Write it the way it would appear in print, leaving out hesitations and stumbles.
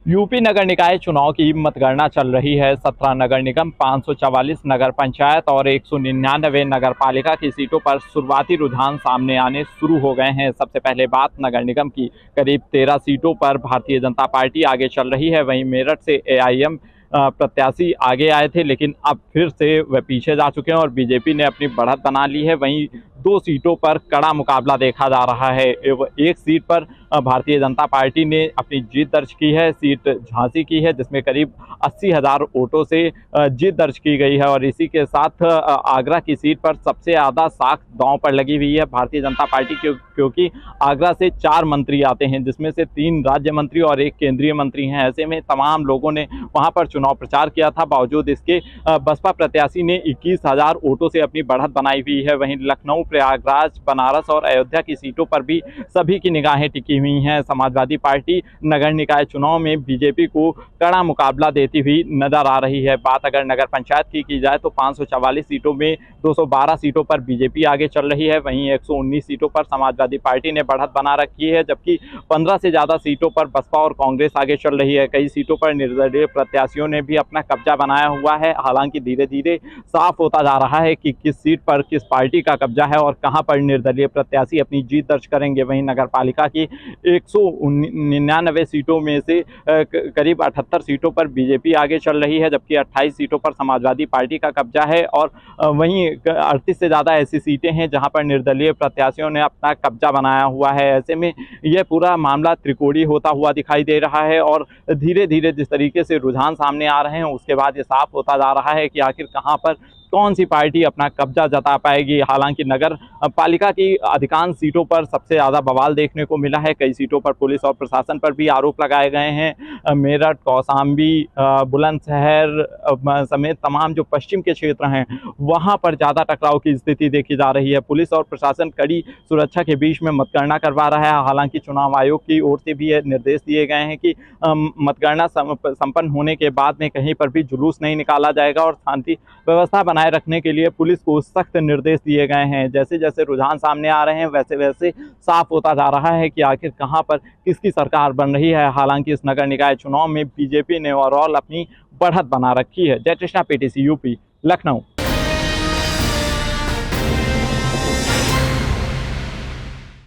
UP नगर निकाय चुनाव की मतगणना चल रही है। 17 नगर निगम, 544 नगर पंचायत और 199 नगर पालिका की सीटों पर शुरुआती रुझान सामने आने शुरू हो गए हैं। सबसे पहले बात नगर निगम की। करीब 13 सीटों पर भारतीय जनता पार्टी आगे चल रही है। वहीं मेरठ से एआईएम प्रत्याशी आगे आए थे, लेकिन अब फिर से वह पीछे जा चुके हैं और बीजेपी ने अपनी बढ़त बना ली है। वहीं 2 सीटों पर कड़ा मुकाबला देखा जा रहा है। एक सीट पर भारतीय जनता पार्टी ने अपनी जीत दर्ज की है। सीट झांसी की है, जिसमें करीब 80,000 वोटों से जीत दर्ज की गई है। और इसी के साथ आगरा की सीट पर सबसे ज़्यादा साख दांव पर लगी हुई है भारतीय जनता पार्टी क्योंकि आगरा से 4 मंत्री आते हैं, जिसमें से 3 राज्य मंत्री और 1 केंद्रीय मंत्री हैं। ऐसे में तमाम लोगों ने वहां पर चुनाव प्रचार किया था। बावजूद इसके बसपा प्रत्याशी ने 21,000 वोटों से अपनी बढ़त बनाई हुई है। वहीं लखनऊ, प्रयागराज, बनारस और अयोध्या की सीटों पर भी सभी की निगाहें टिकी हुई हैं। समाजवादी पार्टी नगर निकाय चुनाव में बीजेपी को कड़ा मुकाबला देती हुई नजर आ रही है। बात अगर नगर पंचायत की जाए तो 544 सीटों में 212 सीटों पर बीजेपी आगे चल रही है। वहीं 119 सीटों पर समाजवादी पार्टी ने बढ़त बना रखी है, जबकि 15 से ज़्यादा सीटों पर बसपा और कांग्रेस आगे चल रही है। कई सीटों पर निर्दलीय प्रत्याशियों ने भी अपना कब्जा बनाया हुआ है। हालांकि धीरे धीरे साफ होता जा रहा है कि किस सीट पर किस पार्टी का कब्जा है और कहां पर निर्दलीय प्रत्याशी अपनी जीत दर्ज करेंगे। वहीं नगर पालिका की 199 सीटों में से करीब 78 सीटों पर बीजेपी आगे चल रही है, जबकि 28 सीटों पर समाजवादी पार्टी का कब्जा है। और वहीं 38 से ज़्यादा ऐसी सीटें हैं जहां पर निर्दलीय प्रत्याशियों ने अपना कब्जा बनाया हुआ है। ऐसे में यह पूरा मामला त्रिकोणीय होता हुआ दिखाई दे रहा है और धीरे धीरे जिस तरीके से रुझान सामने आ रहे हैं, उसके बाद ये साफ होता जा रहा है कि आखिर कहां पर कौन सी पार्टी अपना कब्जा जता पाएगी। हालांकि नगर पालिका की अधिकांश सीटों पर सबसे ज़्यादा बवाल देखने को मिला है। कई सीटों पर पुलिस और प्रशासन पर भी आरोप लगाए गए हैं। मेरठ, कौशाम्बी, बुलंदशहर समेत तमाम जो पश्चिम के क्षेत्र हैं, वहां पर ज़्यादा टकराव की स्थिति देखी जा रही है। पुलिस और प्रशासन कड़ी सुरक्षा के बीच में मतगणना करवा रहा है। हालांकि चुनाव आयोग की ओर से भी यह निर्देश दिए गए हैं कि मतगणना संपन्न होने के बाद में कहीं पर भी जुलूस नहीं निकाला जाएगा और शांति व्यवस्था बनाए रखने के लिए पुलिस को सख्त निर्देश दिए गए हैं। जैसे जैसे रुझान सामने आ रहे हैं, वैसे वैसे साफ होता जा रहा है कि आखिर कहां पर किसकी सरकार बन रही है। हालांकि इस नगर निकाय चुनाव में बीजेपी ने ओवरऑल अपनी बढ़त बना रखी है। जय कृष्णा, पीटीसी यूपी, लखनऊ।